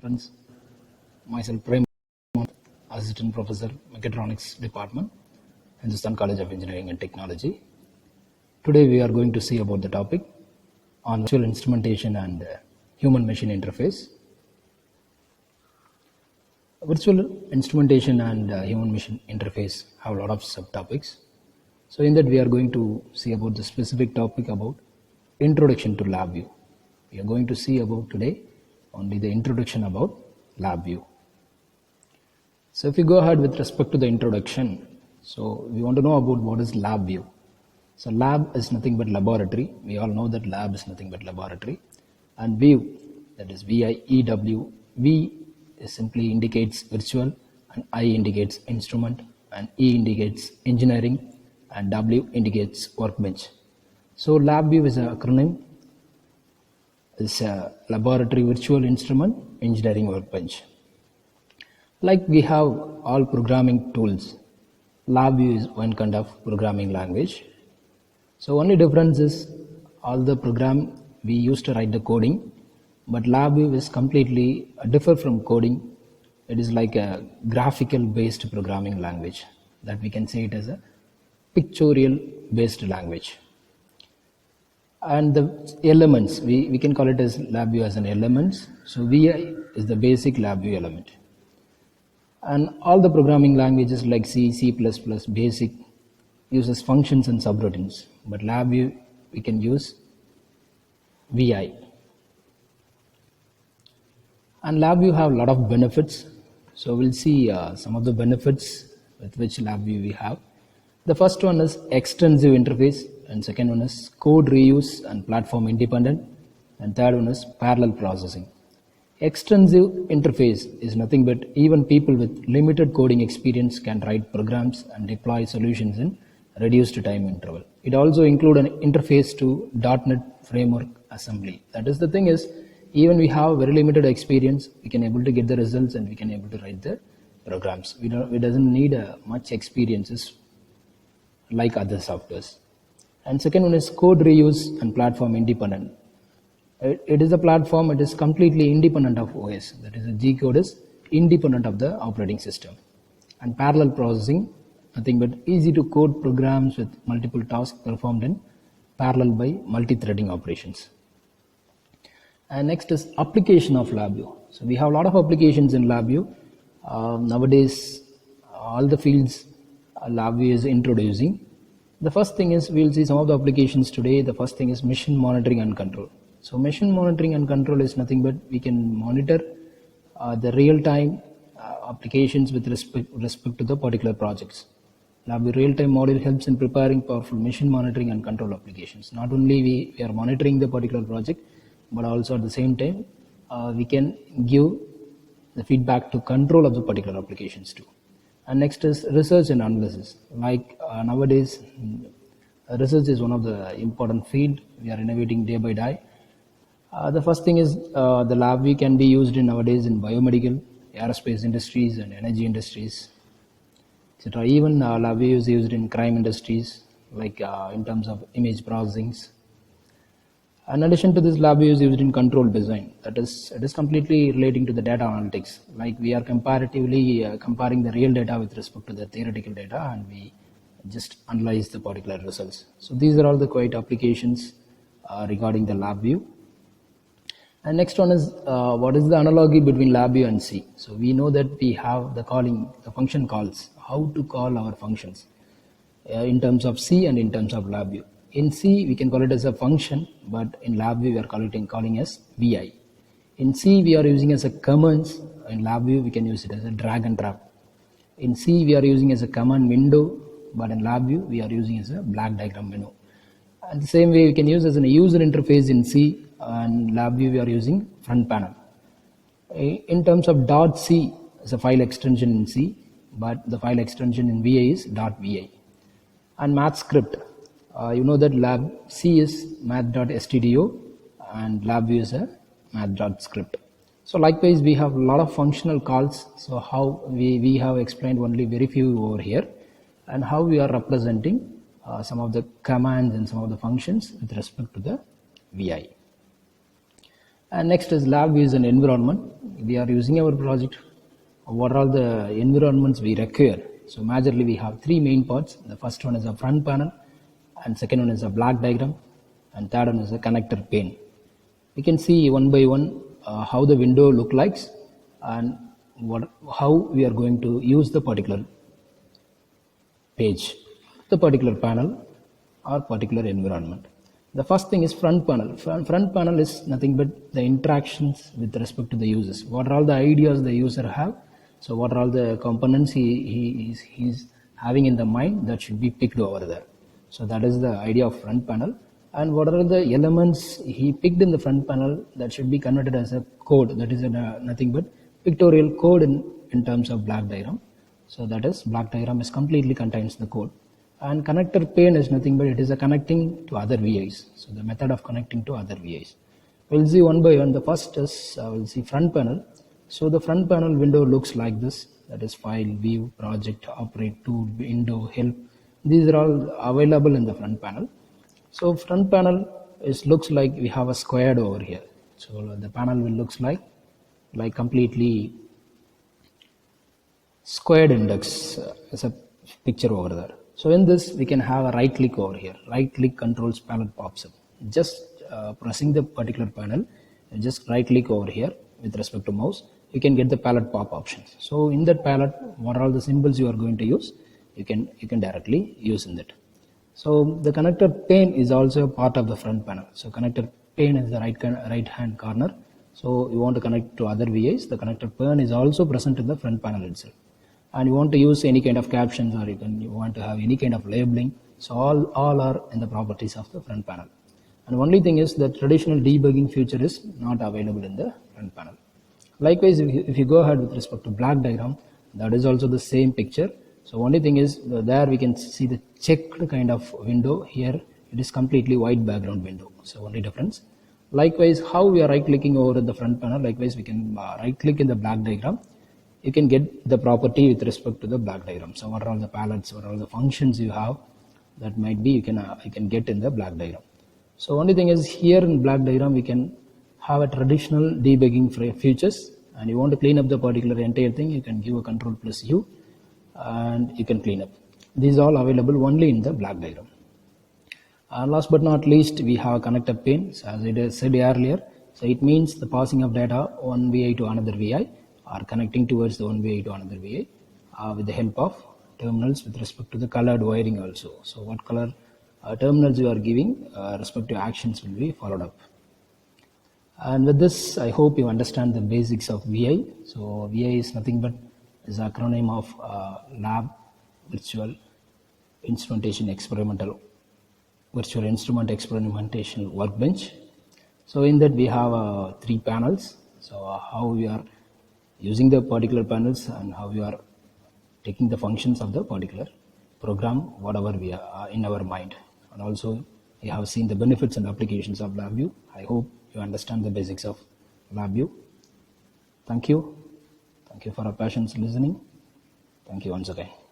Friends, myself Prem, Assistant Professor, Mechatronics Department, HINDUSTHAN College of Engineering and Technology. Today we are going to see about the topic on virtual instrumentation and human-machine interface. Virtual instrumentation and human-machine interface have a lot of subtopics. So in that we are going to see about the specific topic about introduction to LabVIEW. We are going to see about today only the introduction about LabVIEW. So if we go ahead with respect to the introduction, so we want to know about what is LabVIEW. So lab is nothing but laboratory. We all know that lab is nothing but laboratory. And view, that is V-I-E-W, V is simply indicates virtual, and I indicates instrument, and E indicates engineering, and W indicates workbench. So LabVIEW is an acronym. It's a laboratory virtual instrument engineering workbench. Like we have all programming tools, LabVIEW is one kind of programming language. So only difference is all the program we used to write the coding, but LabVIEW is completely different from coding. It is like a graphical based programming language, that we can say it as a pictorial based language. And the elements, we can call it as LabVIEW as an elements. So VI is the basic LabVIEW element. And all the programming languages like C, C++, basic uses functions and subroutines. But LabVIEW we can use VI. And LabVIEW have a lot of benefits. So we'll see some of the benefits with which LabVIEW we have. The first one is extensive interface, and second one is code reuse and platform independent, and third one is parallel processing. Extensive interface is nothing but even people with limited coding experience can write programs and deploy solutions in reduced time interval. It also includes an interface to .NET framework assembly. That is the thing is, even we have very limited experience, we can able to get the results and we can able to write the programs. We doesn't need much experiences like other softwares. And second one is code reuse and platform independent. It is a platform, it is completely independent of OS. That is, the G code is independent of the operating system. And parallel processing, nothing but easy to code programs with multiple tasks performed in parallel by multi-threading operations. And next is application of LabVIEW. So we have a lot of applications in LabVIEW. Nowadays, all the fields LabVIEW is introducing. The first thing is, we'll see some of the applications today. The first thing is machine monitoring and control. So machine monitoring and control is nothing but we can monitor the real-time applications with respect to the particular projects. LabVIEW real-time module helps in preparing powerful machine monitoring and control applications. Not only we are monitoring the particular project, but also at the same time we can give the feedback to control of the particular applications too. And next is research and analysis. Like nowadays, research is one of the important field. We are innovating day by day. The first thing is the LabVIEW can be used in nowadays in biomedical, aerospace industries, and energy industries, etc. Even LabVIEW is used in crime industries, like in terms of image processings. In addition to this, LabVIEW is used in control design. That is, it is completely relating to the data analytics. Like we are comparatively comparing the real data with respect to the theoretical data, and we just analyze the particular results. So these are all the quite applications regarding the LabVIEW. And next one is what is the analogy between LabVIEW and C. So we know that we have the function calls, how to call our functions in terms of C and in terms of LabVIEW. In C, we can call it as a function, but in LabVIEW, we are calling as VI. In C, we are using as a commands. In LabVIEW, we can use it as a drag and drop. In C, we are using as a command window, but in LabVIEW, we are using as a black diagram menu. And the same way, we can use as a user interface in C, and LabVIEW, we are using front panel. In terms of .c, is a file extension in C, but the file extension in VI is .vi. And math script. You know that C is math.stdio and LabVIEW is a math.script. So likewise, we have a lot of functional calls. So how we have explained only very few over here, and how we are representing some of the commands and some of the functions with respect to the VI. And next is LabVIEW is an environment. We are using our project. What are all the environments we require? So majorly we have three main parts. The first one is a front panel, and second one is a block diagram, and third one is a connector pane. We can see one by one how the window look like and how we are going to use the particular page, the particular panel or particular environment. The first thing is front panel. Front panel is nothing but the interactions with respect to the users. What are all the ideas the user have? So what are all the components he's having in the mind that should be picked over there. So that is the idea of front panel. And what are the elements he picked in the front panel that should be converted as a code. That is nothing but pictorial code in terms of block diagram. So that is block diagram is completely contains the code. And connector pane is nothing but it is a connecting to other VIs. So the method of connecting to other VIs. We'll see one by one. The first is we'll see front panel. So the front panel window looks like this. That is file, view, project, operate, tool, window, help. These are all available in the front panel. So front panel looks like we have a squared over here. So the panel will looks like completely squared index as a picture over there. So in this we can have a right click over here. Right click controls palette pops up. Just pressing the particular panel, just right click over here with respect to mouse, you can get the palette pop options. So in that palette, what are all the symbols you are going to use, you can directly use in that. So the connector pane is also a part of the front panel. So connector pane is the right hand corner. So you want to connect to other VIs. The connector pane is also present in the front panel itself. And you want to use any kind of captions or you want to have any kind of labeling. So all are in the properties of the front panel. And only thing is the traditional debugging feature is not available in the front panel. Likewise, if you go ahead with respect to block diagram, that is also the same picture. So only thing is there we can see the checked kind of window. Here it is completely white background window. So only difference. Likewise, how we are right clicking over the front panel, likewise we can right click in the block diagram. You can get the property with respect to the block diagram. So what are all the palettes, what are all the functions you have, that might be you can get in the block diagram. So only thing is here in block diagram we can have a traditional debugging features, and you want to clean up the particular entire thing, you can give a control plus U and you can clean up. These are all available only in the block diagram. Last but not least, we have a connector pane. So as I said earlier, so it means the passing of data one VI to another VI or connecting towards the one VI to another VI with the help of terminals with respect to the colored wiring also. So what color terminals you are giving, respective actions will be followed up. And with this, I hope you understand the basics of VI. So VI is nothing but is acronym of Lab Virtual Instrumentation Experimental Virtual Instrument Experimentation Workbench. So in that we have 3 panels. So how we are using the particular panels and how we are taking the functions of the particular program, whatever we are in our mind. And also we have seen the benefits and applications of LabVIEW. I hope you understand the basics of LabVIEW. Thank you. Thank you for your patience listening. Thank you once again.